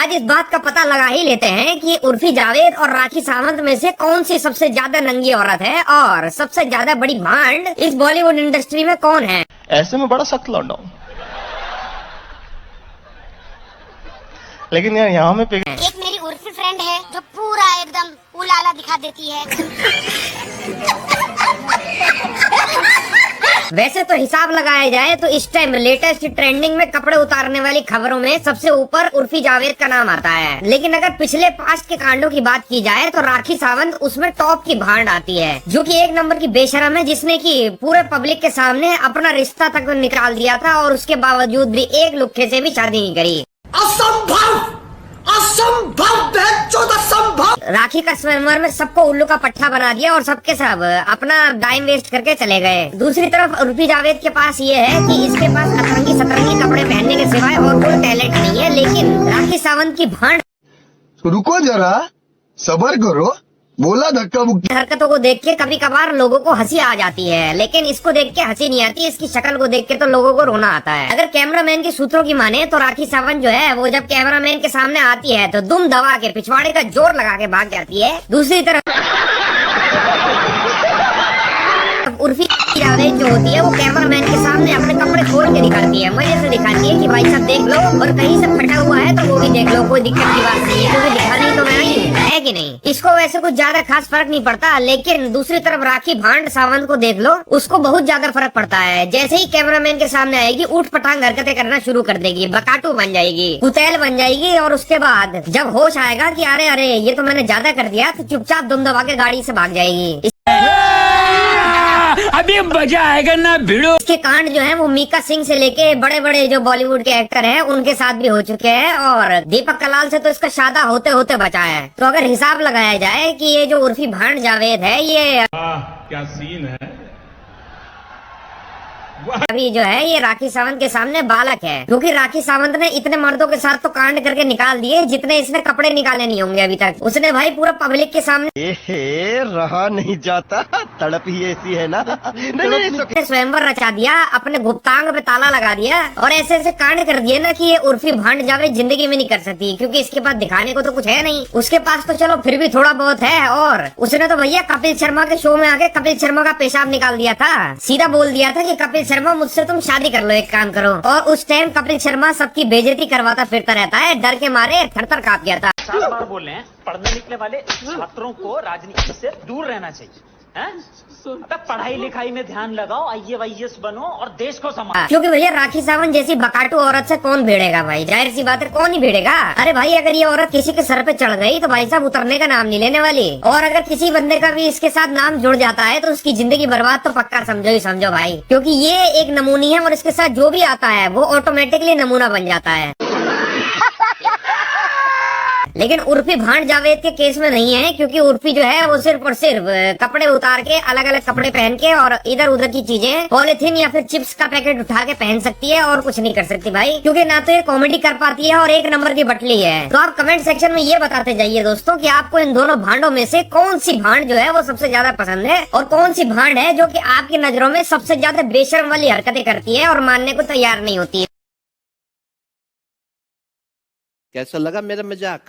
आज इस बात का पता लगा ही लेते हैं कि उर्फी जावेद और राखी सावंत में से कौन सी सबसे ज्यादा नंगी औरत है और सबसे ज्यादा बड़ी भांड इस बॉलीवुड इंडस्ट्री में कौन है। ऐसे में बड़ा सख्त लौंडा हूं, लेकिन यार यहाँ में एक मेरी उर्फी फ्रेंड है जो पूरा एकदम उलाला दिखा देती है। वैसे तो हिसाब लगाया जाए तो इस टाइम लेटेस्ट ट्रेंडिंग में कपड़े उतारने वाली खबरों में सबसे ऊपर उर्फी जावेद का नाम आता है। लेकिन अगर पिछले पास्ट के कांडों की बात की जाए तो राखी सावंत उसमें टॉप की भांड आती है, जो कि एक नंबर की बेशरम है, जिसने की पूरे पब्लिक के सामने अपना रिश्ता तक निकाल दिया था और उसके बावजूद भी एक लुक्के से भी शादी नहीं करी। असंभव, असंभव, असंभव। राखी का स्वयंवर में सबको उल्लू का पट्टा बना दिया और सबके सब अपना टाइम वेस्ट करके चले गए। दूसरी तरफ उर्फी जावेद के पास ये है कि इसके पास अतरंगी सतरंगी कपड़े पहनने के सिवाय और कोई टैलेंट नहीं है, लेकिन राखी सावंत की भांड रुको जरा, सबर करो, बोला धक्का मुक्की हरकतों को देख के कभी कभार लोगों को हंसी आ जाती है, लेकिन इसको देख के हंसी नहीं आती, इसकी शक्ल को देख के तो लोगों को रोना आता है। अगर कैमरामैन के सूत्रों की माने तो राखी सावंत जो है वो जब कैमरामैन के सामने आती है तो दुम दबा के पिछवाड़े का जोर लगा के भाग जाती है। दूसरी तरफ उर्फी जावेद जो होती है वो कैमरामैन के सामने अपने कपड़े खोल के दिखाती है, मजे से दिखाती है कि भाई साहब देख लो, और कहीं से फटा हुआ है तो वो भी देख लो, कोई दिक्कत की बात नहीं है, क्योंकि दिखानी तो मैं ही है कि नहीं। इसको वैसे कुछ ज्यादा खास फर्क नहीं पड़ता, लेकिन दूसरी तरफ राखी भांड सावंत को देख लो, उसको बहुत ज्यादा फर्क पड़ता है। जैसे ही कैमरामैन के सामने आएगी ऊट पटांग हरकतें करना शुरू कर देगी, बकाटू बन जाएगी, कुतैल बन जाएगी, और उसके बाद जब होश आएगा कि अरे अरे ये तो मैंने ज्यादा कर दिया, तो चुपचाप दुम दबा के गाड़ी से भाग जाएगी। अभी मजा आएगा ना भिड़ो। इसके कांड जो है वो मीका सिंह से लेके बड़े बड़े जो बॉलीवुड के एक्टर हैं उनके साथ भी हो चुके हैं, और दीपक कलाल से तो इसका शादा होते होते बचा है। तो अगर हिसाब लगाया जाए कि ये जो उर्फी भांड जावेद है ये क्या सीन है, अभी जो है ये राखी सावंत के सामने बालक है, क्योंकि राखी सावंत ने इतने मर्दों के साथ तो कांड करके निकाल दिए जितने इसने कपड़े निकाले नहीं होंगे अभी तक। उसने भाई पूरा पब्लिक के सामने रहा नहीं जाता, तड़प ही ऐसी है ना। नहीं, स्वयंवर रचा दिया, अपने गुप्तांग पे ताला लगा दिया, और ऐसे ऐसे कांड कर दिए ना कि ये उर्फी भांड जावेद जिंदगी में नहीं कर सकती, क्योंकि इसके पास दिखाने को तो कुछ है नहीं। उसके पास तो चलो फिर भी थोड़ा बहुत है, और उसने तो भैया कपिल शर्मा के शो में आके कपिल शर्मा का पेशाब निकाल दिया था, सीधा बोल दिया था कि कपिल शर्मा मुझसे तुम शादी कर लो, एक काम करो। और उस टाइम कपिल शर्मा सबकी बेइज्जती करवाता फिरता रहता है, डर के मारे थर-थर कांप गया था। 4 बार बोल रहे हैं, पढ़ने निकले वाले छात्रों को राजनीति से दूर रहना चाहिए, हैं? पढ़ाई लिखाई में ध्यान लगाओ, IAS बनो और देश को संभालो। क्योंकि भैया राखी सावंत जैसी बकाटू औरत से कौन भिड़ेगा भाई, जाहिर सी बात है कौन ही भिड़ेगा। अरे भाई अगर ये औरत किसी के सर पे चढ़ गई तो भाई साहब उतरने का नाम नहीं लेने वाली, और अगर किसी बंदे का भी इसके साथ नाम जुड़ जाता है तो उसकी जिंदगी बर्बाद तो पक्का समझो ही समझो भाई, क्योंकि ये एक नमूनी है और इसके साथ जो भी आता है वो ऑटोमेटिकली नमूना बन जाता है। लेकिन उर्फी भांड जावेद के केस में नहीं है, क्योंकि उर्फी जो है वो सिर्फ और सिर्फ कपड़े उतार के अलग अलग कपड़े पहन के और इधर उधर की चीजें पॉलिथीन या फिर चिप्स का पैकेट उठा के पहन सकती है, और कुछ नहीं कर सकती भाई, क्योंकि ना तो ये कॉमेडी कर पाती है और एक नंबर की बटली है। तो आप कमेंट सेक्शन में ये बताते जाइए दोस्तों कि आपको इन दोनों भांडों में से कौन सी भांड जो है वो सबसे ज्यादा पसंद है, और कौन सी भांड है जो की आपकी नजरों में सबसे ज्यादा बेशर्म वाली हरकतें करती है और मानने को तैयार नहीं होती है। कैसा लगा मेरा मजाक?